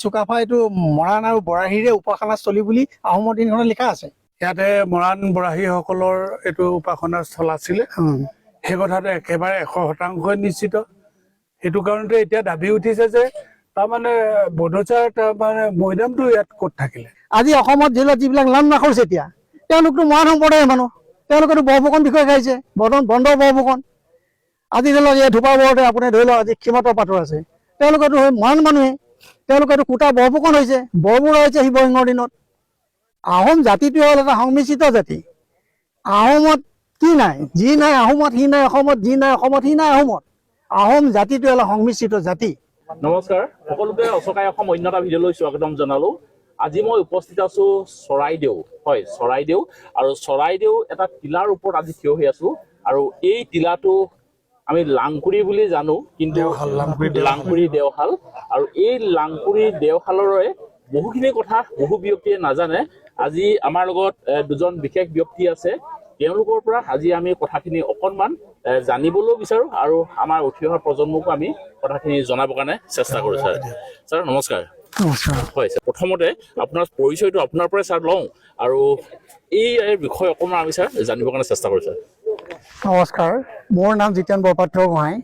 চুকাফা এইটো মৰাণ আৰু বৰাহীৰে উপাসনাস্থলী বুলি আহোমৰ দিনখনত লিখা আছে। ইয়াতে মৰাণ বৰাহীসকলৰ এইটো উপাসনা স্থল আছিলে। সেই কথাটো একেবাৰে 100% নিশ্চিত। সেইটো কাৰণতে এতিয়া দাবী উঠিছে যে তাৰমানে বনচাৰ তাৰমানে মৈদামটো ইয়াত ক'ত থাকিলে। আজি অসমত যিবিলাক লাণ্ডমাৰ্ক হৈছে এতিয়া তেওঁলোকতো মৰাণ সম্প্ৰদায়ৰ মানুহ, তেওঁলোকেতো বৰফুকন বিষয়ে খাইছে, বন্ধ বৰফুকন। আজি ধৰি লওক এই ধোপা বৰতে আপুনি ধৰি লওক আজি ক্ষীমত পাথৰ আছে, তেওঁলোকেতো মৰাণ মানুহে, তেওঁলোকেতো কোটা বৰফুকন হৈছে, বৰবুৰা হৈছে শিৱসিংহৰ দিনত। আহোম জাতিটো হ'ল এটা সংমিশ্ৰিত জাতি। আহোমত কি নাই, যি নাই আহোমত, সি নাই অসমত, যি নাই অসমত, সি নাই আহোমত। আহোম জাতিটো হ'ল সংমিশ্ৰিত জাতি। নমস্কাৰ, সকলোকে অচকাই অসম অন্য এটা ভিডিঅ'লৈ স্বাগতম জনালো। আজি মই উপস্থিত আছো চৰাইদেউ, হয় চৰাইদেউ, আৰু চৰাইদেউ এটা টিলাৰ ওপৰত আজি থিয় হৈ আছো। আৰু এই টিলাটো আমি লাংকুৰি বুলি জানো, কিন্তু লাংকুৰি দেওশাল, আৰু এই লাংকুৰি দেওশালৰে বহুখিনি কথা বহু ব্যক্তিয়ে নাজানে। আজি আমাৰ লগত দুজন বিশেষ ব্যক্তি আছে, তেওঁলোকৰ পৰা আজি আমি কথাখিনি অকণমান জানিবলৈও বিচাৰো আৰু আমাৰ উঠি অহা প্ৰজন্মকো আমি কথাখিনি জনাবৰ কাৰণে চেষ্টা কৰো। ছাৰ নমস্কাৰ। হয় ছাৰ, প্ৰথমতে আপোনাৰ পৰিচয়টো আপোনাৰ পৰাই ছাৰ লওঁ আৰু এই বিষয়ে অকণমান আমি ছাৰ জানিবৰ কাৰণে চেষ্টা কৰো। ছাৰ নমস্কাৰ, মোৰ নাম জিতেন বৰপাত্ৰ গোহাঁই।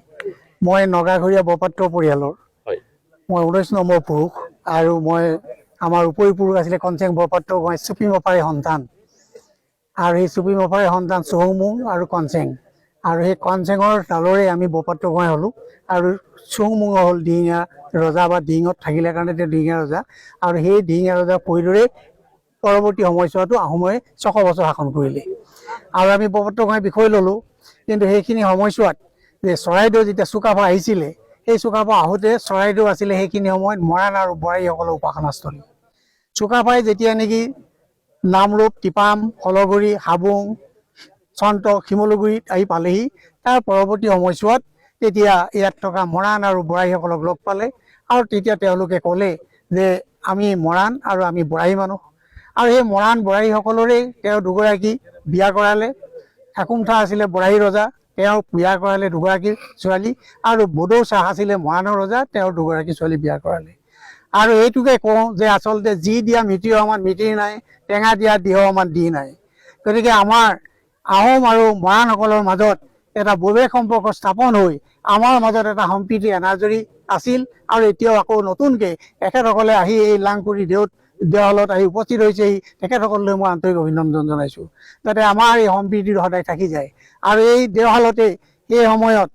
মই নগাঘৰীয়া বৰপাত্ৰ পৰিয়ালৰ। হয়, মই 19 নম্বৰ পুৰুষ আৰু মই আমাৰ উপৰিপুৰুষ আছিলে কনচেং বৰপাত্ৰ গোহাঁই চুপি মপাৰে সন্তান। আৰু সেই চুপি মপাৰে সন্তান চৌমুং আৰু কনচেং, আৰু সেই কনচেঙৰ তালৰে আমি বৰপাত্ৰ গোহাঁই হ'লোঁ। আৰু চৌমুঙৰ হ'ল দিহিঙীয়া ৰজা বা দিহিঙত থাকিলে কাৰণে তেওঁ দিহিঙীয়া ৰজা। আৰু সেই দিহিঙীয়া ৰজা পৰিদৰে পৰৱৰ্তী সময়ছোৱাটো আহোমে 600 বছৰ শাসন কৰিলে। আৰু আমি বৰপাত্ৰ গোহাঁই বিষয় ল'লোঁ, কিন্তু সেইখিনি সময়ছোৱাত যে চৰাইদেউ যেতিয়া চুকাফা আহিছিলে, সেই চুকাফা আহোঁতে চৰাইদেউ আছিলে সেইখিনি সময়ত মৰাণ আৰু বৰাহীসকলৰ উপাসনাস্থলী। চুকাফাই যেতিয়া নেকি নামৰূপ, টিপাম, হলগুৰি, হাবুং, চন্ত, শিমলুগুৰিত আহি পালেহি, তাৰ পৰৱৰ্তী সময়ছোৱাত তেতিয়া ইয়াত থকা মৰাণ আৰু বৰাহীসকলক লগ পালে। আৰু তেতিয়া তেওঁলোকে ক'লে যে আমি মৰাণ আৰু আমি বৰাহী মানুহ। আৰু সেই মৰাণ বৰাহীসকলৰেই তেওঁ দুগৰাকী বিয়া কৰালে। ঠাকুমঠা আছিলে বৰাহী ৰজা, তেওঁ বিয়া কৰালে দুগৰাকী ছোৱালী। আৰু বডৌ চাহ আছিলে মৰাণৰ ৰজা, তেওঁৰ দুগৰাকী ছোৱালী বিয়া কৰালে। আৰু এইটোকে কওঁ যে আচলতে যি দিয়া মিতিৰ সমান মিতিৰ নাই, টেঙা দিয়া দিহ সমান দি নাই। গতিকে আমাৰ আহোম আৰু মৰাণসকলৰ মাজত এটা বৈবাহিক সম্পৰ্ক স্থাপন হৈ আমাৰ মাজত এটা সম্প্ৰীতি এনাজৰী আছিল। আৰু এতিয়াও আকৌ নতুনকৈ এখেতসকলে আহি এই লাংকুৰি দেওশালত আহি উপস্থিত হৈছেহি। তেখেতসকললৈ মই আন্তৰিক অভিনন্দন জনাইছোঁ, যাতে আমাৰ এই সম্প্ৰীতিটো সদায় থাকি যায়। আৰু এই দেওশালতে সেই সময়ত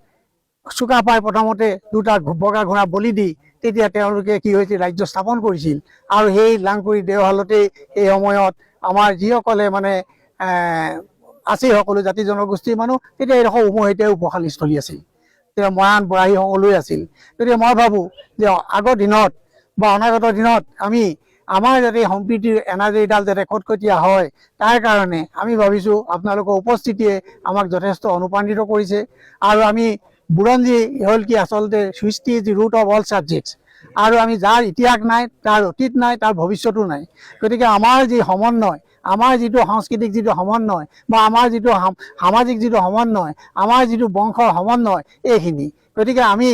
চুকাফাই প্ৰথমতে দুটা বগা ঘোঁৰা বলি দি তেতিয়া তেওঁলোকে কি হৈছিল, ৰাজ্য স্থাপন কৰিছিল। আৰু সেই লাংকুৰি দেওশালতেই সেই সময়ত আমাৰ যিসকলে মানে আছিল সকলো জাতি জনগোষ্ঠীৰ মানুহ, তেতিয়া এইডোখৰ উমৈহতীয়া উপাসনাস্থলী আছিল। তেতিয়া মৰাণ বৰাহী সকলোৱে আছিল। গতিকে মই ভাবোঁ যে আগৰ দিনত বা অনাগত দিনত আমাৰ যাতে সম্প্ৰীতিৰ এনাজৰীডাল যাতে কটকটীয়া হয়, তাৰ কাৰণে আমি ভাবিছোঁ আপোনালোকৰ উপস্থিতিয়ে আমাক যথেষ্ট অনুপ্ৰাণিত কৰিছে। আৰু আমি বুৰঞ্জী হ'ল কি আচলতে history is the root of all subjects. আৰু আমি যাৰ ইতিহাস নাই, তাৰ অতীত নাই, তাৰ ভৱিষ্যতো নাই। গতিকে আমাৰ যি সমন্বয়, আমাৰ যিটো সাংস্কৃতিক যিটো সমন্বয়, বা আমাৰ যিটো সামাজিক যিটো সমন্বয়, আমাৰ যিটো বংশৰ সমন্বয়, এইখিনি। গতিকে আমি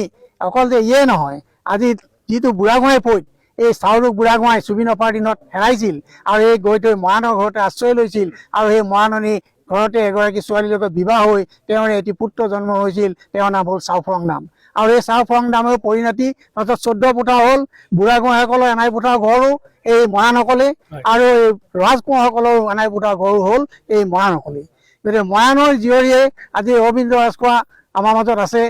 অকল যে ইয়ে নহয়, আজি যিটো বুঢ়াগোহাঁই পৈত, এই চাউলুক বুঢ়াগোহাঁই চুপি নপাৰ দিনত হেৰাইছিল আৰু এই গৈ থৈ মৰাণৰ ঘৰতে আশ্ৰয় লৈছিল। আৰু সেই মৰাণনী ঘৰতে এগৰাকী ছোৱালীৰ লগত বিবাহ হৈ তেওঁৰ এটি পুত্ৰ জন্ম হৈছিল, তেওঁৰ নাম হ'ল চাওফৰং নাম। আৰু এই চাওফৰং নামৰ পৰিণতি পাছত 14 পুতা হ'ল। বুঢ়াগোহাঁইসকলৰ এনাই পুতা ঘৰো এই মৰাণসকলে, আৰু এই ৰাজকোঁৱৰসকলৰ এনাই পুতা ঘৰো হ'ল এই মৰাণসকলে। গতিকে মৰাণৰ জীয়ৰীয়ে আজি ৰবীন্দ্ৰ ৰাজখোৱা আমাৰ মাজত আছে।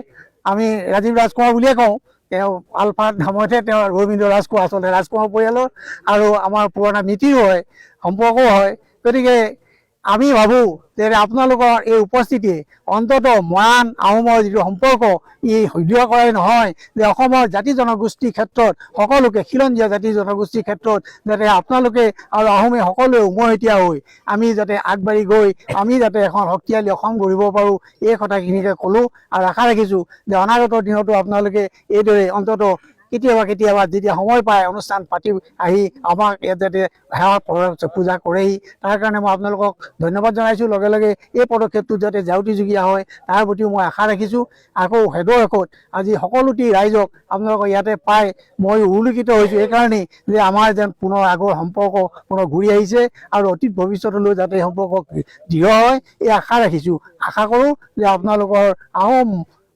আমি ৰাজীৱ ৰাজখোৱা বুলিয়ে কওঁ, তেওঁ আলফাৰ ধামতহে তেওঁ ৰবীন্দ্ৰ ৰাজখোৱা আচলতে ৰাজকোঁৱৰ পৰিয়ালৰ, আৰু আমাৰ পুৰণা মিতিৰো হয়, সম্পৰ্কও হয়। গতিকে আমি ভাবোঁ যে আপোনালোকৰ এই উপস্থিতিয়ে অন্ততঃ মৰাণ আহোমৰ যিটো সম্পৰ্ক, ই সূদৃঢ় কৰাই নহয়, যে অসমৰ জাতি জনগোষ্ঠীৰ ক্ষেত্ৰত সকলোকে খিলঞ্জীয়া জাতি জনগোষ্ঠীৰ ক্ষেত্ৰত যাতে আপোনালোকে আৰু আহোমে সকলোৱে উমৈহতীয়া হৈ আমি যাতে আগবাঢ়ি গৈ আমি যাতে এখন শক্তিশালী অসম গঢ়িব পাৰোঁ, এই কথাখিনিকে ক'লোঁ। আৰু আশা ৰাখিছোঁ যে অনাগত দিনতো আপোনালোকে এইদৰে অন্ততঃ কেতিয়াবা কেতিয়াবা যেতিয়া সময় পায় অনুষ্ঠান পাতি আহি আমাক ইয়াত যাতে সেৱা পূজা কৰেহি, তাৰ কাৰণে মই আপোনালোকক ধন্যবাদ জনাইছোঁ। লগে লগে এই পদক্ষেপটোত যাতে জাউতিযুগীয়া হয় তাৰ প্ৰতিও মই আশা ৰাখিছোঁ। আকৌ হেদৰ শেষত আজি সকলোটি ৰাইজক আপোনালোকক ইয়াতে পাই মই উল্লেখিত হৈছোঁ এইকাৰণেই যে আমাৰ যেন পুনৰ আগৰ সম্পৰ্ক পুনৰ ঘূৰি আহিছে আৰু অতীত ভৱিষ্যতলৈ যাতে সম্পৰ্ক দৃঢ় হয় এই আশা ৰাখিছোঁ। আশা কৰোঁ যে আপোনালোকৰ আহোম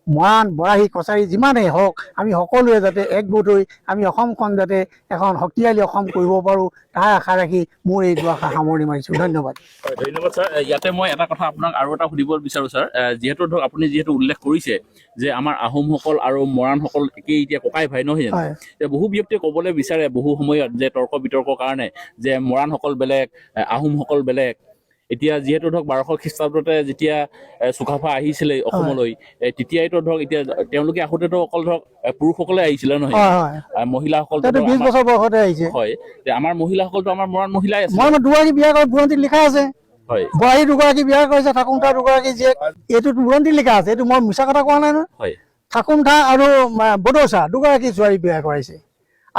মৰাণ বৰাহী কছাৰী যিমানেই হওক আমি সকলোৱে যাতে একগোট হৈ আমি অসমখন যাতে এখন শক্তিশালী অসম কৰিব পাৰোঁ তাৰ আশা ৰাখি মোৰ এই দুআষা সামৰণি মাৰিছোঁ। ধন্যবাদ। ধন্যবাদ ছাৰ। ইয়াতে মই এটা কথা আপোনাক আৰু এটা সুধিব বিচাৰোঁ ছাৰ, যিহেতু ধৰক আপুনি যিহেতু উল্লেখ কৰিছে যে আমাৰ আহোমসকল আৰু মৰাণসকল একেই, এতিয়া ককাই ভাই নহয় জানো? বহু ব্যক্তিয়ে ক'বলৈ বিচাৰে বহু সময়ত যে তৰ্ক বিতৰ্কৰ কাৰণে যে মৰাণসকল বেলেগ আহোমসকল বেলেগ। এতিয়া যিহেতু ধৰক 1200 খ্ৰীষ্টাব্দতে যেতিয়া চুকাফা আহিছিলে অসমলৈ, তেতিয়াইতো ধৰক এতিয়া তেওঁলোকে আহোঁতেতো অকল ধৰক পুৰুষসকলে আহিছিলে নহয়, মহিলাসকল হয়। আমাৰ মহিলাসকলতো আমাৰ মৰাণ মহিলাই আছে। মই দুগৰাকী বিয়া কৰা বুৰঞ্জীত লিখা আছে। হয়, বোৱাৰী দুগৰাকী বিয়া কৰিছে, ঠাকুৰথা দুগৰাকী জীয়েক, এইটো বুৰঞ্জীত লিখা আছে। এইটো মই মিছা কথা কোৱা নাই নহয়। হয়, ঠাকুৰথা আৰু বডৌচা দুগৰাকী ছোৱালী বিয়া কৰাইছে।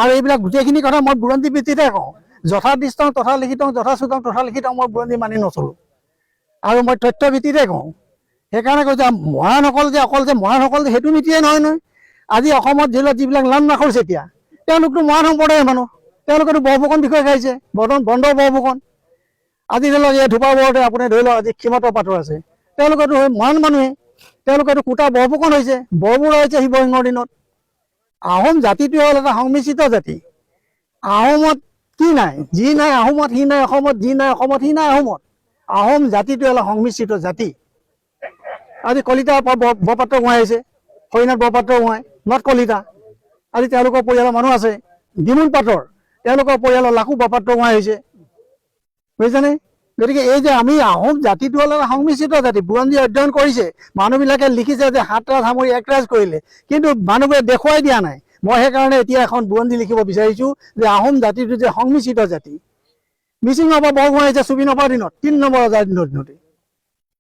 আৰু এইবিলাক গোটেইখিনি কথা মই বুৰঞ্জী ভিত্তিতে কওঁ। যথা দৃষ্টং তথা লিখিতং, যথা শ্ৰুতং তথা লিখিতং, মই বুৰঞ্জী মানি নচলোঁ আৰু মই তথ্য ভিত্তিতে কওঁ। সেইকাৰণে কৈছোঁ মৰাণসকল যে অকল যে মৰাণসকল সেইটো নীতিয়ে নহয় নহয়। আজি অসমত যিবিলাক নাম নাখৰিছে এতিয়া তেওঁলোকতো মৰাণ সম্প্ৰদায়ৰ মানুহ, তেওঁলোকেতো বৰফুকন বিষয়ে খাইছে, বন্ধ বৰফুকন। আজি ধৰি লওক এই ধূপাবৰতে আপুনি ধৰি লওক আজি ক্ষীমত পাথৰ আছে, তেওঁলোকেতো মৰাণ মানুহে, তেওঁলোকেতো কোটা বৰফুকন হৈছে, বৰবুৰা হৈছে শিৱসিংহৰ দিনত। আহোম জাতিটো হ'ল এটা সংমিশ্ৰিত জাতি। আহোমত কি নাই, যি নাই আহোমত সি নাই অসমত, যি নাই অসমত সি নাই আহোমত। আহোম জাতিটো হ'ল সংমিশ্ৰিত জাতি। আজি কলিতা বৰপাত্ৰ গোহাঁই আহিছে, হৰিনাথ বৰপাত্ৰ গোহাঁই, নথ কলিতা। আজি তেওঁলোকৰ পৰিয়ালৰ মানুহ আছে। বিমুল পাটৰ তেওঁলোকৰ পৰিয়ালৰ লাখু বৰপাত্ৰ গোহাঁই হৈছে, বুজিছেনে? গতিকে এই যে আমি আহোম জাতিটো হ'ল সংমিশ্ৰিত জাতি। বুৰঞ্জী অধ্যয়ন কৰিছে, মানুহবিলাকে লিখিছে যে 7 ৰাজ সামৰি 1 ৰাজ কৰিলে, কিন্তু মানুহবোৰে দেখুৱাই দিয়া নাই। মই সেইকাৰণে এতিয়া এখন বুৰঞ্জী লিখিব বিচাৰিছোঁ যে আহোম জাতিটো যে সংমিশ্ৰিত জাতি। মিচিঙৰ পৰা বৰগোহাঁই হৈছে চুবিনফাৰ দিনত, 3 নম্বৰ ৰজাৰ দিনতে।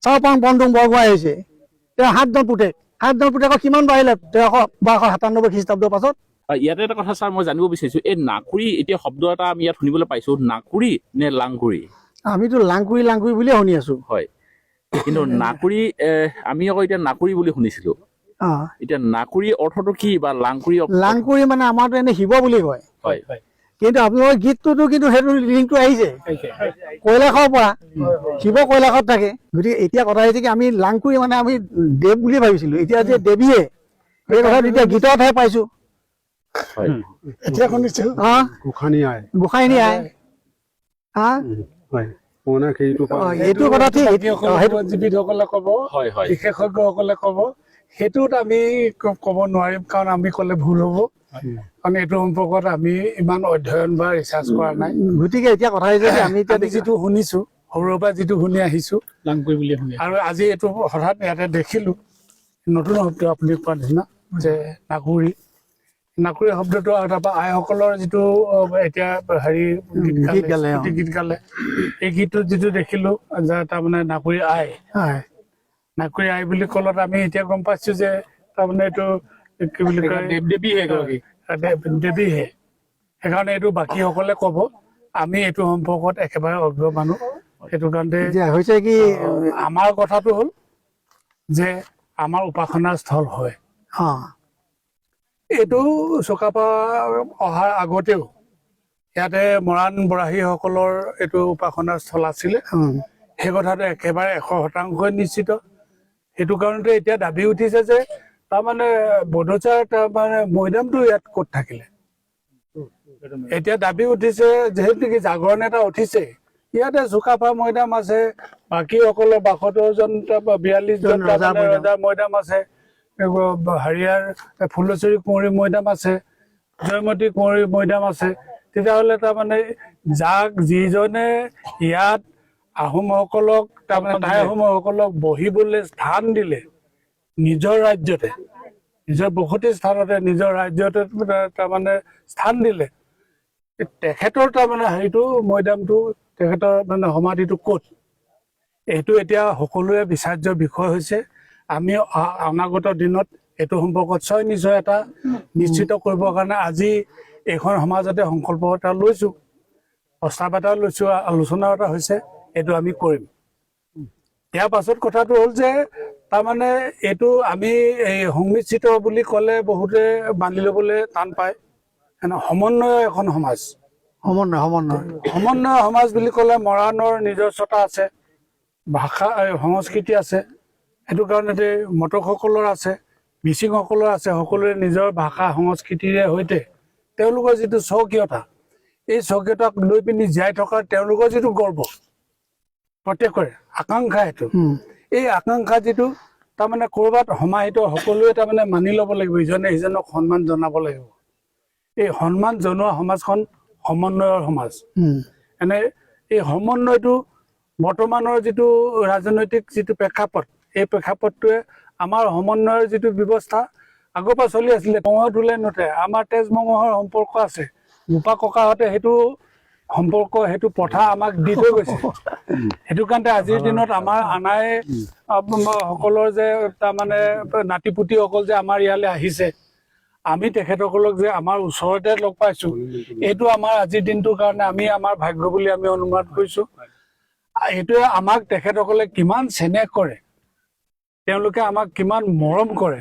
চাওপাং বনদুং বৰগোহাঁই হৈছে, তেওঁ 7জন পুতেক, 7জন পুতেকক কিমান বাঢ়িলে 1297 খ্ৰীষ্টাব্দৰ পাছত। ইয়াতে এটা কথা ছাৰ মই জানিব বিচাৰিছোঁ, এই নাকুৰি এতিয়া শব্দ এটা আমি ইয়াত শুনিবলৈ পাইছোঁ, নাকুৰি নে লাংকুৰি? আমিতো লাংকুৰি লাংকুৰি বুলিয়ে শুনি আছোঁ। হয়, কিন্তু নাকুৰি আমি আকৌ এতিয়া নাকুৰি বুলি শুনিছিলোঁ। এতিয়া নাকুৰি অৰ্থটো কি বা লাংকুৰি? লাংকুৰি মানে আমাৰতো এনে শিৱ বুলি কয়। হয়, কিন্তু আপোনালোকৰ গীতটোতো কিন্তু সেইটো লিংকটো আহিছে কৈলাশৰ পৰা, শিৱ কৈলাশত থাকে। গতিকে এতিয়া কথা হৈছে কি আমি লাংকুৰি মানে আমি দেৱ বুলিয়ে ভাবিছিলোঁ, এতিয়া যে দেৱীয়ে এই কথাটো এতিয়া গীততহে পাইছোঁ। এতিয়া শুনিছোঁ গোসাঁনী আই। এইটো কথা ঠিক, জীৱিতসকলে ক'ব, বিশেষজ্ঞসকলে ক'ব, সেইটোত আমি ক'ব নোৱাৰিম, কাৰণ আমি ক'লে ভুল হ'ব। কাৰণ এইটো সম্পৰ্কত আমি ইমান অধ্যয়ন বা ৰিচাৰ্চ কৰা নাই। গতিকে এতিয়া কথা হৈছে যে আমি যিটো শুনিছোঁ, সৰুৰে পৰা যিটো শুনি আহিছোঁ লাংকুৰি বুলি শুনি, আৰু আজি এইটো হঠাৎ ইয়াতে দেখিলোঁ নতুন শব্দ আপুনি কোৱা নিচিনা যে নাকুৰি। নাকুৰি শব্দটো আৰু তাৰপৰা আইসকলৰ যিটো এতিয়া হেৰি গীত গালে, এই গীতটোত যিটো দেখিলোঁ যে তাৰমানে নাকুৰি আই, নাকুৰি আই বুলি ক'লত আমি এতিয়া গম পাইছোঁ যে তাৰমানে এইটো কি বুলি কয় দেৱীহে। সেইকাৰণে এইটো বাকীসকলে ক'ব, আমি এইটো সম্পৰ্কত একেবাৰে অজ্ঞ মানুহ। সেইটো কাৰণে হৈছে কি আমাৰ কথাটো হ'ল যে আমাৰ উপাসনাৰ স্থল হয়। এইটো চুকাফা অহাৰ আগতেও ইয়াতে মৰাণ বৰাহীসকলৰ এইটো উপাসনাৰ স্থল আছিলে। সেই কথাটো একেবাৰে 100% নিশ্চিত। সেইটো কাৰণতে এতিয়া দাবী উঠিছে যে তাৰমানে বডৌচাৰ তাৰমানে মৈদামটো ইয়াত ক'ত থাকিলে। এতিয়া দাবী উঠিছে যিহেতু কি জাগৰণ এটা উঠিছে, ইয়াতে চুকাফা মৈদাম আছে, বাকীসকলৰ 72জন 42জন ৰজাৰ মৈদাম আছে, হাৰিয়াৰ ফুলেশ্বৰী কুঁৱৰী মৈদাম আছে, জয়মতী কুঁৱৰী মৈদাম আছে। তেতিয়াহ'লে তাৰমানে যিজনে ইয়াত আহোমসকলক তাৰমানে টাই আহোমসকলক বহিবলৈ স্থান দিলে নিজৰ ৰাজ্যতে, নিজৰ বসতি স্থানতে, নিজৰ ৰাজ্যতে তাৰমানে স্থান দিলে, তেখেতৰ তাৰমানে হেৰিটো মৈদামটো, তেখেতৰ মানে সমাধিটো ক'ত, এইটো এতিয়া সকলোৱে বিচাৰ্য বিষয় হৈছে। আমি অনাগত দিনত এইটো সম্পৰ্কত নিশ্চয় এটা নিশ্চিত কৰিবৰ কাৰণে আজি এইখন সমাজতে সংকল্প এটা লৈছোঁ, প্ৰস্তাৱ এটা লৈছোঁ, আলোচনা এটা হৈছে, এইটো আমি কৰিম। ইয়াৰ পাছত কথাটো হ'ল যে তাৰমানে এইটো আমি এই সংমিশ্ৰিত বুলি ক'লে বহুতে বান্ধি ল'বলৈ টান পায়। সমন্বয় এখন সমাজ, সমন্বয় সমাজ বুলি ক'লে মৰাণৰ নিজস্বতা আছে, ভাষা সংস্কৃতি আছে, সেইটো কাৰণতে মটকসকলৰ আছে, মিচিংসকলৰ আছে, সকলোৰে নিজৰ ভাষা সংস্কৃতিৰে সৈতে তেওঁলোকৰ যিটো স্বকীয়তা, এই স্বকীয়তাক লৈ পিনি জীয়াই থকাৰ তেওঁলোকৰ যিটো গৰ্ব, প্ৰত্যেকৰে আকাংক্ষা, সেইটো এই আকাংক্ষা যিটো তাৰমানে ক'ৰবাত সমাহিত সকলোৱে তাৰমানে মানি ল'ব লাগিব, ইজনে সিজনক সন্মান জনাব লাগিব। এই সন্মান জনোৱা সমাজখন সমন্বয়ৰ সমাজ। এই সমন্বয়টো বৰ্তমানৰ যিটো ৰাজনৈতিক যিটো প্ৰেক্ষাপট, এই প্ৰেক্ষাপটটোৱে আমাৰ সমন্বয়ৰ যিটো ব্যৱস্থা আগৰ পৰা চলি আছিলে, মঙহ ধুলে নুঠে, আমাৰ তেজ মঙহৰ সম্পৰ্ক আছে, বোপা ককাহঁতে সেইটো সম্পৰ্ক, সেইটো প্ৰথা আমাক দি থৈ গৈছে। সেইটো কাৰণে আজিৰ দিনত আমাৰ আনাই সকলৰ যে তাৰমানে নাতিপুতিসকল যে আমাৰ ইয়ালৈ আহিছে, আমি তেখেতসকলক যে আমাৰ ওচৰতে লগ পাইছোঁ, এইটো আমাৰ আজিৰ দিনটোৰ কাৰণে আমি আমাৰ ভাগ্য বুলি আমি অনুমান কৰিছোঁ। এইটোৱে আমাক তেখেতসকলে কিমান চেনেহ কৰে, তেওঁলোকে আমাক কিমান মৰম কৰে,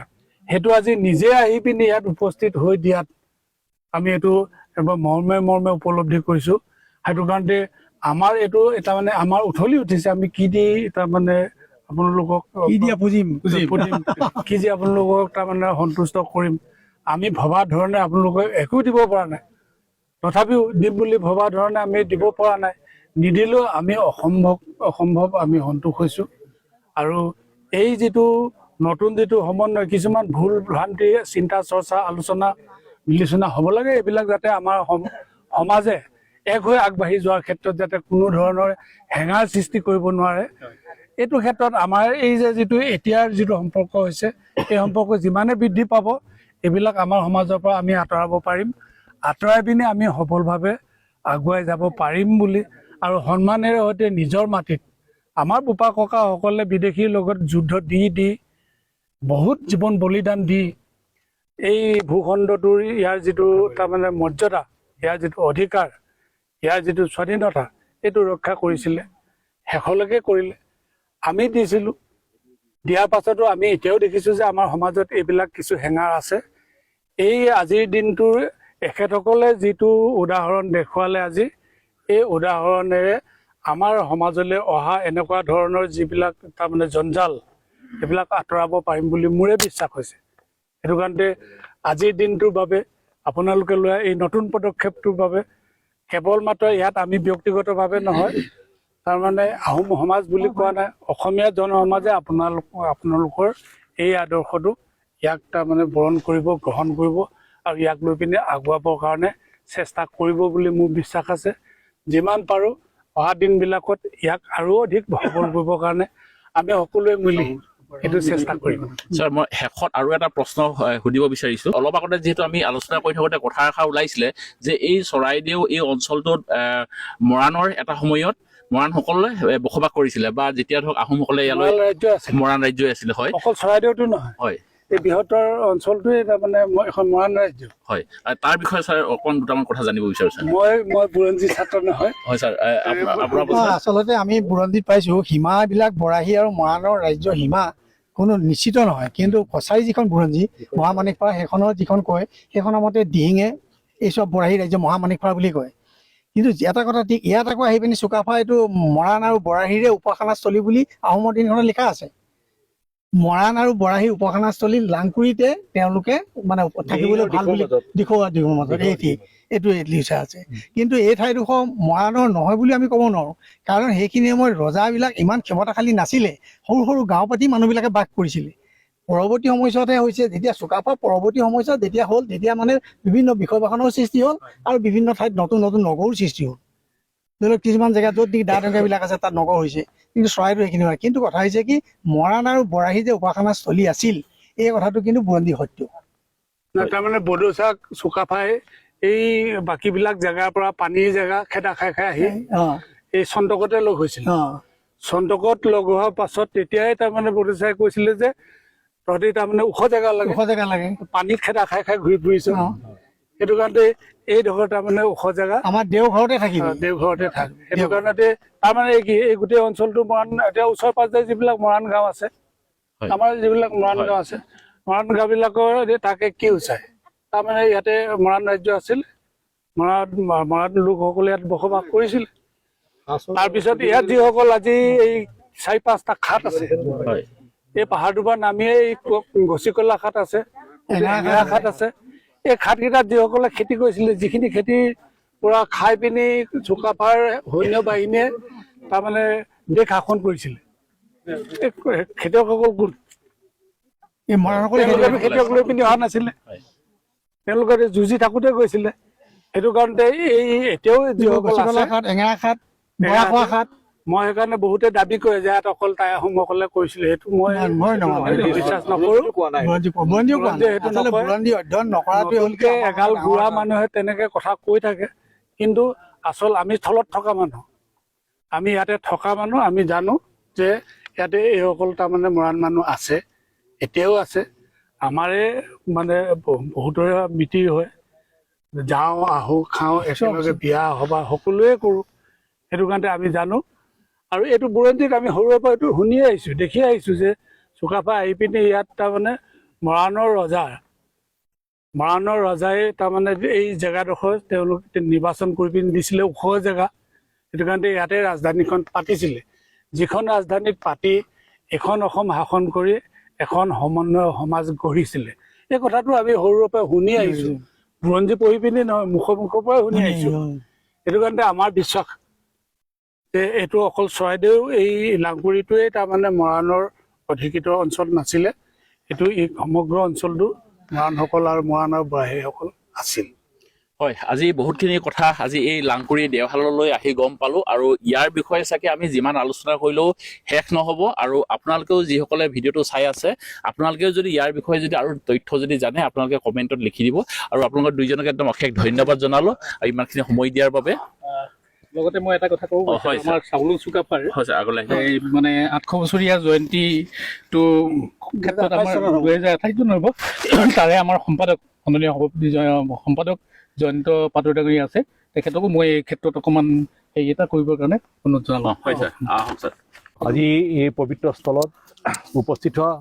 সেইটো আজি নিজে আহি পিনি ইয়াত উপস্থিত হৈ দিয়াত আমি এইটো এবাৰ মৰ্মে উপলব্ধি কৰিছোঁ। সেইটো কাৰণতে আমাৰ এইটো তাৰমানে আমাৰ উঠলি উঠিছে, আমি কি দি তাৰমানে আপোনালোকক কি দি আপোনালোকক তাৰমানে সন্তুষ্ট কৰিম। আমি ভবা ধৰণে আপোনালোকক একো দিব পৰা নাই, তথাপিও দিম বুলি ভবা ধৰণে আমি দিব পৰা নাই, নিদিলেও আমি অসম্ভৱ আমি সন্তোষ হৈছোঁ। আৰু এই যিটো নতুন যিটো সমন্বয়, কিছুমান ভুল ভ্ৰান্তি, চিন্তা চৰ্চা, আলোচনা বিবেচনা হ'ব লাগে, এইবিলাক যাতে আমাৰ সমাজে এক হৈ আগবাঢ়ি যোৱাৰ ক্ষেত্ৰত যাতে কোনো ধৰণৰ হেঙাৰ সৃষ্টি কৰিব নোৱাৰে। এইটো ক্ষেত্ৰত আমাৰ এই যে যিটো এতিয়াৰ যিটো সম্পৰ্ক হৈছে, এই সম্পৰ্ক যিমানে বৃদ্ধি পাব, এইবিলাক আমাৰ সমাজৰ পৰা আমি আঁতৰাব পাৰিম, আঁতৰাই পিনি আমি সফলভাৱে আগুৱাই যাব পাৰিম বুলি, আৰু সন্মানেৰে সৈতে নিজৰ মাটিত আমাৰ বোপা ককাসকলে বিদেশীৰ লগত যুদ্ধ দি বহুত জীৱন বলিদান দি এই ভূখণ্ডটোৰ ইয়াৰ যিটো তাৰমানে মৰ্যাদা, ইয়াৰ যিটো অধিকাৰ, ইয়াৰ যিটো স্বাধীনতা, এইটো ৰক্ষা কৰিছিলে, শেষলৈকে কৰিলে। আমি দিছিলোঁ, দিয়াৰ পাছতো আমি এতিয়াও দেখিছোঁ যে আমাৰ সমাজত এইবিলাক কিছু হেঙাৰ আছে। এই আজিৰ দিনটোৰ এখেতসকলে যিটো উদাহৰণ দেখুৱালে আজি, এই উদাহৰণেৰে আমাৰ সমাজলৈ অহা এনেকুৱা ধৰণৰ যিবিলাক তাৰমানে জঞ্জাল, এইবিলাক আঁতৰাব পাৰিম বুলি মোৰে বিশ্বাস হৈছে। সেইটো কাৰণতে আজিৰ দিনটোৰ বাবে আপোনালোকে লোৱা এই নতুন পদক্ষেপটোৰ বাবে কেৱল মাত্ৰ ইয়াত আমি ব্যক্তিগতভাৱে নহয়, তাৰমানে আহোম সমাজ বুলি কোৱা নাই, অসমীয়া জনসমাজে আপোনালোকৰ এই আদৰ্শটো ইয়াক তাৰমানে বৰণ কৰিব, গ্ৰহণ কৰিব, আৰু ইয়াক লৈ পিনে আগুৱাবৰ কাৰণে চেষ্টা কৰিব বুলি মোৰ বিশ্বাস আছে। যিমান পাৰোঁ অহা দিনবিলাকত ইয়াক আৰু অধিক সফল কৰিবৰ কাৰণে আমি সকলোৱে মিলি এইটো চেষ্টা কৰিম। ছাৰ, মই শেষত আৰু এটা প্ৰশ্ন সুধিব বিচাৰিছোঁ। অলপ আগতে যিহেতু আমি আলোচনা কৰি থাকোঁতে কথা এষাৰ ওলাইছিলে যে এই চৰাইদেউ এই অঞ্চলটোত মৰাণৰ এটা সময়ত মৰাণসকলে বসবাস কৰিছিলে, বা যেতিয়া ধৰক আহোমসকলে ইয়ালৈ মৰাণ ৰাজ্য আছিলে। হয়, অকল চৰাইদেউটো নহয়, হয়, এই বৃহত্তৰ অঞ্চলটোৱে তাৰমানে এখন মৰাণ ৰাজ্য। হয়, তাৰ বিষয়ে ছাৰ অকণমান দুটামান কথা জানিব বিচাৰোঁ ছাৰ। মই বুৰঞ্জী ছাত্ৰ নহয়। হয় ছাৰ, আচলতে আমি বুৰঞ্জীত পাইছোঁ সীমাবিলাক বৰাহী আৰু মৰাণৰ ৰাজ্যৰ সীমা কোনো নিশ্চিত নহয়, কিন্তু কছাৰী যিখন বুৰঞ্জী মহামাণিকপাৰা, সেইখনৰ যিখন কয়, সেইখনৰ মতে দিহিঙে এই চব বৰাহী ৰাজ্য মহামাণিকপাৰা বুলি কয়। কিন্তু এটা কথা ঠিক, ইয়াত আকৌ আহি পিনি চুকাফা এইটো মৰাণ আৰু বৰাহীৰে উপাসনাস্থলী বুলি আহোমৰ দিনখনত লিখা আছে। মৰাণ আৰু বৰাহী উপাসনাস্থলী লাংকুৰিতে তেওঁলোকে মানে থাকিবলৈ ভাল বুলি দিখৌৰ মাজত এইটো লিখা আছে। কিন্তু এই ঠাইডোখৰ মৰাণৰ নহয় বুলি আমি ক'ব নোৱাৰোঁ, কাৰণ সেইখিনি সময়ত ৰজাবিলাক ইমান ক্ষমতাশালী নাছিলে, সৰু সৰু গাঁও পাতি মানুহবিলাকে বাস কৰিছিলে। পৰৱৰ্তী সময়ছোৱাতহে হৈছে, যেতিয়া চুকাফা পৰৱৰ্তী সময়ছোৱাত যেতিয়া হ'ল, তেতিয়া মানে বিভিন্ন বিষয় বাসনৰ সৃষ্টি হ'ল, আৰু বিভিন্ন ঠাইত নতুন নতুন নগৰো সৃষ্টি হ'ল। ধৰি লওক কিছুমান জেগাত য'ত নেকি দাঁত বিলাক আছে তাত নগৰ হৈছে, কিন্তু চৰাইদেউ সেইখিনি হয়। কিন্তু কথা হৈছে কি, মৰাণ আৰু বৰাহী যে উপাসনাস্থলী আছিল, এই কথাটো কিন্তু বুৰঞ্জী সত্য। তাৰমানে বড়োচাক চুকাফাই এই বাকীবিলাক জেগাৰ পৰা পানীৰ জেগা খেদা খাই আহি এই চন্তকতে লগ হৈছিল। চন্তকত লগ হোৱাৰ পাছত তেতিয়াই তাৰমানে বড়োচাই কৈছিলে যে তহঁতি তাৰমানে ওখ জেগা লাগে, ওখ জেগা লাগে। পানীত খেদা খাই খাই ঘূৰি ফুৰিছ। সেইটো কাৰণতে এইডোখৰ তাৰমানে ওখ জেগা, আমাৰ দেওঘৰতে থাকিব। দেওঘৰতে থাক। সেইটো কাৰণতে তাৰমানে কি এই গোটেই অঞ্চলটো মৰাণ, এতিয়া ওচৰে পাঁজৰে যিবিলাক মৰাণ গাঁও আছে, আমাৰ যিবিলাক মৰাণ গাঁও আছে, মৰাণ গাঁওবিলাকৰ তাকে কি উচাই তাৰমানে ইয়াতে মৰাণ ৰাজ্য আছিল, মৰাণ লোকসকলে ইয়াত বসবাস কৰিছিল। তাৰপিছত ইয়াত যিসকল আজি এই 4-5টা খাট আছে, এই পাহাৰটোৰ পৰা নামিয়ে এই গছিকলা খাট আছে, এঙাৰা খাট আছে, এই খাটকেইটাত যিসকলে খেতি কৰিছিলে, যিখিনি খেতি পুৰা খাই পিনি চুকাফাৰ সৈন্য বাহিনীয়ে তাৰমানে দেশ শাসন কৰিছিলে, এই খেতিয়কসকল কোন? এই মৰাণসকলে তেওঁলোকে খেতিয়ক লৈ পিনি অহা নাছিলে, তেওঁলোকে যুঁজি থাকোতে গৈছিলে। সেইটো কাৰণতে এই এতিয়াও যিসকল আছে, খাট, এঙাৰা খাট, বৰাখোৱা খাট, মই সেইকাৰণে বহুতে দাবী কৰে যে ইয়াত অকল টাই আহোমসকলে কৰিছিলে, সেইটো মই বিশ্বাস নকৰো। বুৰঞ্জী অধ্যয়ন নকৰাটোৱে হ'ল নতুনকে এগাল বুঢ়া মানুহে তেনেকে কথা কৈ থাকে, কিন্তু আচল আমি থলত থকা মানুহ, আমি ইয়াতে থকা মানুহ, আমি জানো যে ইয়াতে এইসকল তাৰমানে মৰাণ মানুহ আছে, এতিয়াও আছে। আমাৰে মানে বহুতৰে মিতিৰ হয়, যাওঁ আহো খাওঁ একেলগে বিয়া সভা সকলোৱে কৰোঁ। সেইটো কাৰণতে আমি জানো। আৰু এইটো বুৰঞ্জীত আমি সৰুৰে পৰা এইটো শুনি আহিছোঁ, দেখি আহিছোঁ যে চুকাফা আহি পিনি ইয়াত তাৰমানে মৰাণৰ ৰজাই তাৰমানে এই জেগাডোখৰ তেওঁলোক নিৰ্বাচন কৰি পিনি দিছিলে, ওখ জেগা। সেইটো কাৰণে ইয়াতে ৰাজধানীখন পাতিছিলে, যিখন ৰাজধানীত পাতি এখন অসম শাসন কৰি এখন সমন্বয় সমাজ গঢ়িছিলে। এই কথাটো আমি সৰুৰে পৰা শুনি আহিছোঁ, বুৰঞ্জী পঢ়ি পিনি নহয়, মুখৰ পৰাই শুনি আহিছোঁ। সেইটো কাৰণে আমাৰ বিশ্বাস যে এইটো অকল চৰাইদেউ এই লাংকুৰিটোৱে তাৰমানে মৰাণৰ অধিকৃত অঞ্চল নাছিলে, এইটো এই সমগ্ৰ অঞ্চলটো মৰাণসকল আৰু মৰাণৰ বৰাহীসকল আছিল। হয়, আজি বহুতখিনি কথা আজি এই লাংকুৰি দেওশাললৈ আহি গম পালোঁ, আৰু ইয়াৰ বিষয়ে চাগে আমি যিমান আলোচনা কৰিলেও শেষ নহ'ব। আৰু আপোনালোকেও যিসকলে ভিডিঅ'টো চাই আছে, আপোনালোকেও যদি ইয়াৰ বিষয়ে যদি আৰু তথ্য যদি জানে, আপোনালোকে কমেণ্টত লিখি দিব। আৰু আপোনালোকৰ দুইজনক একদম অশেষ ধন্যবাদ জনালোঁ আৰু ইমানখিনি সময় দিয়াৰ বাবে। লগতে মই এটা কথা কওঁ, আমাৰ চাউলুং চুকাফাৰ এই মানে 800 বছৰীয়া জয়ন্তীটো ক্ষেত্ৰত আমাৰ 2028 চন হ'ব, তাৰে আমাৰ সম্পাদক মাননীয় সম্পাদক জয়ন্ত পাটোৱাৰী আছে, তেখেতকো মই এই ক্ষেত্ৰত অকণমান হেৰি এটা কৰিবৰ কাৰণে অনুৰোধ জনালোঁ। হয় ছাৰ, আহক ছাৰ। আজি এই পবিত্ৰ স্থলত উপস্থিত হোৱা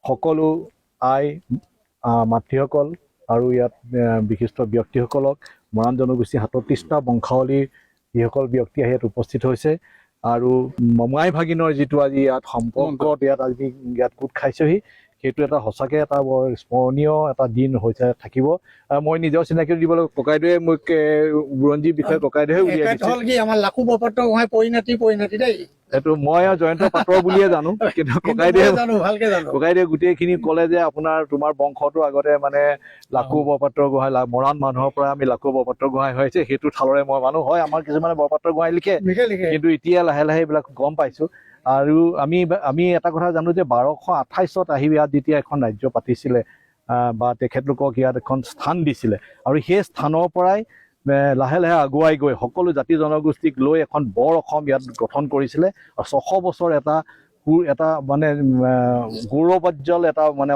সকলো আই মাতৃসকল আৰু ইয়াত বিশিষ্ট ব্যক্তিসকলক, মৰাণ জনগোষ্ঠী 37টা বংশাৱলীৰ যিসকল ব্যক্তি আহি ইয়াত উপস্থিত হৈছে, আৰু মমাই ভাগিনৰ যিটো আজি ইয়াত সম্পৰ্কত আজি ইয়াত গোট খাইছেহি, সেইটো এটা সঁচাকৈ এটা বৰ স্মৰণীয় এটা দিন হৈছে থাকিব। মই নিজৰ চিনাকি দিব লাগিব, ককাইদেৱে মোক বুৰঞ্জীৰ বিষয়ে ককাইদেৱে উলিয়াই দিছে। আমাৰ লাকু বৰপাত্ৰ গোহাঁই পৰিণতি দেই, এইটো মই জয়ন্ত পাত্ৰ বুলিয়ে জানো, কিন্তু ককাইদেৱে গোটেইখিনি ক'লে যে তোমাৰ বংশটো আগতে মানে লাকু বৰপাত্ৰ গোহাঁই, মৰাণ মানুহৰ পৰা আমি লাকু বৰপাত্ৰ গোহাঁই হৈছে, সেইটো থালৰে মই মানুহ হয়। আমাৰ কিছুমানে বৰপাত্ৰ গোহাঁই লিখে, কিন্তু এতিয়া লাহে লাহে এইবিলাক গম পাইছো। আৰু আমি এটা কথা জানো যে 1228 আহি ইয়াত যেতিয়া এখন ৰাজ্য পাতিছিলে বা তেখেতলোকক ইয়াত এখন স্থান দিছিলে, আৰু সেই স্থানৰ পৰাই লাহে লাহে আগুৱাই গৈ সকলো জাতি জনগোষ্ঠীক লৈ এখন বৰ অসম ইয়াত গঠন কৰিছিলে। আৰু 600 বছৰ এটা মানে গৌৰৱোজ্জ্বল এটা মানে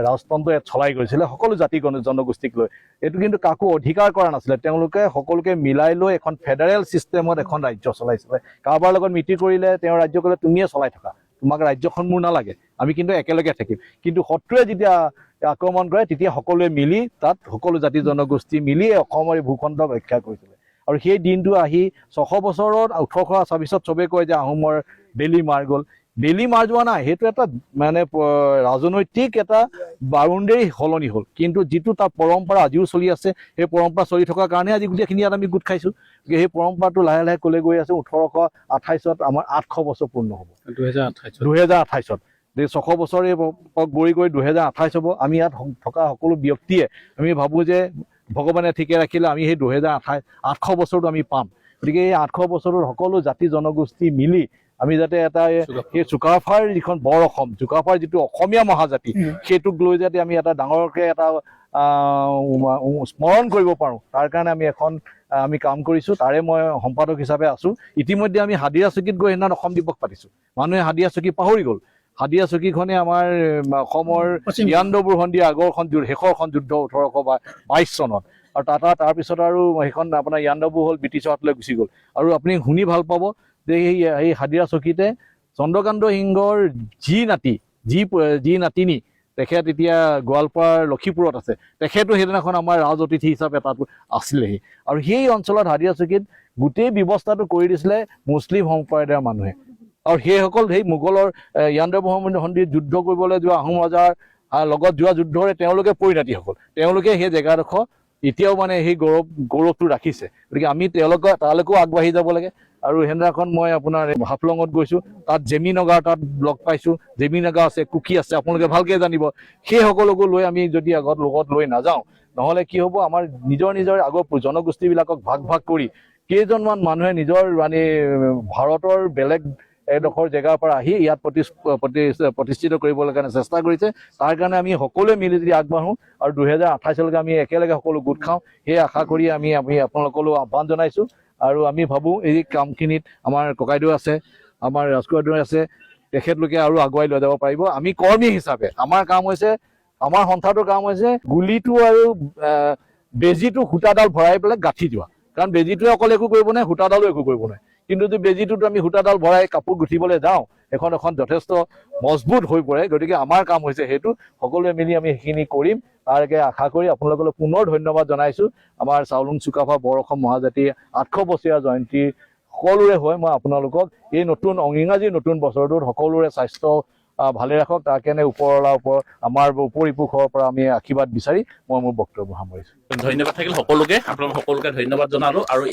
ৰাজতন্ত্ৰ ইয়াত চলাই গৈছিলে সকলো জাতি জনগোষ্ঠীক লৈ। এইটো কিন্তু কাকো অধিকাৰ কৰা নাছিলে, তেওঁলোকে সকলোকে মিলাই লৈ এখন ফেডাৰেল চিষ্টেমত এখন ৰাজ্য চলাইছিলে। কাৰোবাৰ লগত মিতি কৰিলে তেওঁ ৰাজ্য ক'লে তুমিয়ে চলাই থকা, তোমাক ৰাজ্যখন মোৰ নালাগে, আমি কিন্তু একেলগে থাকিম। কিন্তু শত্ৰুৱে যেতিয়া আক্ৰমণ কৰে তেতিয়া সকলোৱে মিলি তাত সকলো জাতি জনগোষ্ঠী মিলি অসমৰ এই ভূখণ্ডক ৰক্ষা কৰিছিলে। আৰু সেই দিনটো আহি 600 বছৰত 1826 চবেই কয় যে আহোমৰ বেলি মাৰ গ'ল। বেলি মাৰ যোৱা নাই, সেইটো এটা মানে ৰাজনৈতিক এটা বাউণ্ডেৰী সলনি হ'ল, কিন্তু যিটো তাৰ পৰম্পৰা আজিও চলি আছে, সেই পৰম্পৰা চলি থকাৰ কাৰণে আজি গোটেইখিনি ইয়াত আমি গোট খাইছোঁ। সেই পৰম্পৰাটো লাহে লাহে ক'লে গৈ আছে। 1828 আমাৰ 800 বছৰ পূৰ্ণ হ'ব 2028। 600 বছৰে গৈ গৈ 2028 হ'ব। আমি ইয়াত থকা সকলো ব্যক্তিয়ে আমি ভাবোঁ যে ভগৱানে ঠিকে ৰাখিলে আমি সেই 800 বছৰটো আমি পাম। গতিকে এই 800 বছৰত সকলো জাতি জনগোষ্ঠী মিলি আমি যাতে এটা সেই চুকাফাৰ যিখন বৰ অসম, চুকাফাৰ যিটো অসমীয়া মহাজাতি, সেইটোক লৈ যাতে আমি এটা ডাঙৰকৈ এটা স্মৰণ কৰিব পাৰোঁ, তাৰ কাৰণে আমি কাম কৰিছোঁ। তাৰে মই সম্পাদক হিচাপে আছোঁ। ইতিমধ্যে আমি হাদিৰা চকীত গৈ সেইদিনা অসম দিৱস পাতিছোঁ। মানুহে হাদিৰা চকী পাহৰি গ'ল। হাদিয়া চকীখনে আমাৰ অসমৰ ইয়াণ্ডাবুৰ সন্ধিৰ আগৰখন শেষৰখন যুদ্ধ 1822 চনত আৰু তাৰপিছত আৰু সেইখন আপোনাৰ ইয়াণ্ডাবু হ'ল ব্ৰিটিছৰ হাতলৈ গুচি গ'ল। আৰু আপুনি শুনি ভাল পাব যে এই হাদিয়া চকীতে চন্দ্ৰকান্ত সিংহৰ যি নাতিনী তেখেত এতিয়া গোৱালপাৰ লক্ষীপুৰত আছে, তেখেতো সেইদিনাখন আমাৰ ৰাজ অতিথি হিচাপে তাত আছিলেহি। আৰু সেই অঞ্চলত হাদিয়া চকীত গোটেই ব্যৱস্থাটো কৰি দিছিলে মুছলিম সম্প্ৰদায়ৰ মানুহে। আৰু সেইসকল সেই মোগলৰ ইয়াণ্ডাবু সন্ধিত যুদ্ধ কৰিবলৈ যোৱা আহোম ৰজাৰ লগত যোৱা যুদ্ধৰে তেওঁলোকে পৰিণতিসকল, তেওঁলোকে সেই জেগাডোখৰ এতিয়াও মানে সেই গৌৰৱটো ৰাখিছে। গতিকে আমি তালৈকেও আগবাঢ়ি যাব লাগে। আৰু সেইদিনাখন মই আপোনাৰ হাফলঙত গৈছোঁ, তাত জেমি নগাৰ তাত লগ পাইছোঁ, জেমি নগা আছে, কুকি আছে, আপোনালোকে ভালকৈ জানিব। সেই সকলোকো লৈ আমি যদি লগত লৈ নাযাওঁ, নহ'লে কি হ'ব, আমাৰ নিজৰ আগৰ জনগোষ্ঠীবিলাকক ভাগ কৰি কেইজনমান মানুহে নিজৰ মানে ভাৰতৰ বেলেগ এডোখৰ জেগাৰ পৰা আহি ইয়াত প্ৰতিষ্ঠিত কৰিবলৈ কাৰণে চেষ্টা কৰিছে। তাৰ কাৰণে আমি সকলোৱে মিলি যদি আগবাঢ়োঁ আৰু 2028 আমি একেলগে সকলো গোট খাওঁ, সেই আশা কৰি আমি আপোনালোকলৈ আহ্বান জনাইছোঁ। আৰু আমি ভাবোঁ এই কামখিনিত আমাৰ ককাইদেউ আছে, আমাৰ ৰাজকোঁৱৰ আছে, তেখেতলোকে আৰু আগুৱাই লৈ যাব পাৰিব। আমি কৰ্মী হিচাপে আমাৰ কাম হৈছে, আমাৰ সন্থাটোৰ কাম হৈছে গুলিটো আৰু বেজীটো সূতাডাল ভৰাই পেলাই গাঁঠি যোৱা। কাৰণ বেজীটোৱে অকল একো কৰিব নোৱাৰে, সূতাডালো একো কৰিব নোৱাৰে। কিন্তু যদি বেজীটোত আমি সূতাডাল ভৰাই কাপোৰ গুঠিবলৈ যাওঁ, এখন যথেষ্ট মজবুত হৈ পৰে। গতিকে আমাৰ কাম হৈছে সেইটো, সকলোৱে মিলি আমি সেইখিনি কৰিম, তাৰকে আশা কৰি আপোনালোকলৈ পুনৰ ধন্যবাদ জনাইছোঁ। আমাৰ চাউলুং চুকাফা বৰ অসম মহাজাতি 800 বছৰীয়া জয়ন্তী সকলোৰে হৈ মই আপোনালোকক এই ইংৰাজী নতুন বছৰটোত সকলোৰে স্বাস্থ্য ভালে ৰাখক, তাৰ কাৰণে আমাৰ উপৰিপুৰুষৰ পৰা আমি আশীৰ্বাদ বিচাৰি মই মোৰ বক্তব্য সামৰিছোঁ। ধন্যবাদ থাকিল সকলোকে, আপোনালোক সকলোকে ধন্যবাদ জনালো। আৰু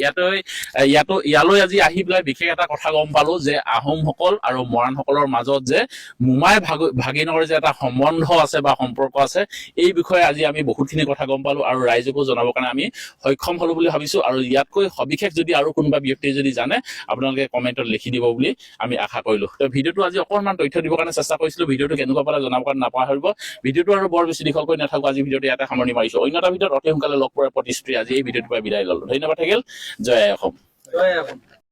ইয়ালৈ আজি আহি পেলাই বিশেষ এটা কথা গম পালো যে আহোমসকল আৰু মৰাণসকলৰ মাজত যে মোমাই ভাগিনৰ যে এটা সম্বন্ধ আছে বা সম্পৰ্ক আছে, এই বিষয়ে আজি আমি বহুতখিনি কথা গম পালো আৰু ৰাইজকো জনাবৰ কাৰণে আমি সক্ষম হলো বুলি ভাবিছো। আৰু ইয়াতকৈ সবিশেষ যদি আৰু কোনোবা ব্যক্তিয়ে যদি জানে, আপোনালোকে কমেণ্টত লিখি দিব বুলি আমি আশা কৰিলো। তো ভিডিঅ'টো আজি অকণমান তথ্য দিবৰ কাৰণে চেষ্টা কৰিছিলো, ভিডিঅ'টো কেনেকুৱা পালে জনাবৰ কাৰণে নাপাহৰিব। ভিডিঅ'টো আৰু বৰ বেছি দীঘল কৰি নাথাকো, আজি ভিডিঅ'টো ইয়াতে সামৰণি মাৰিছো। অন্য এটা ভিডিঅ'ত অতি সোনকালে লগ পোৱাৰ প্ৰতিশ্ৰুতি আজি এই ভিডিঅ'টোৰ পৰা বিদায় ললো। ধন্যবাদ থাকিল। জয় অসম।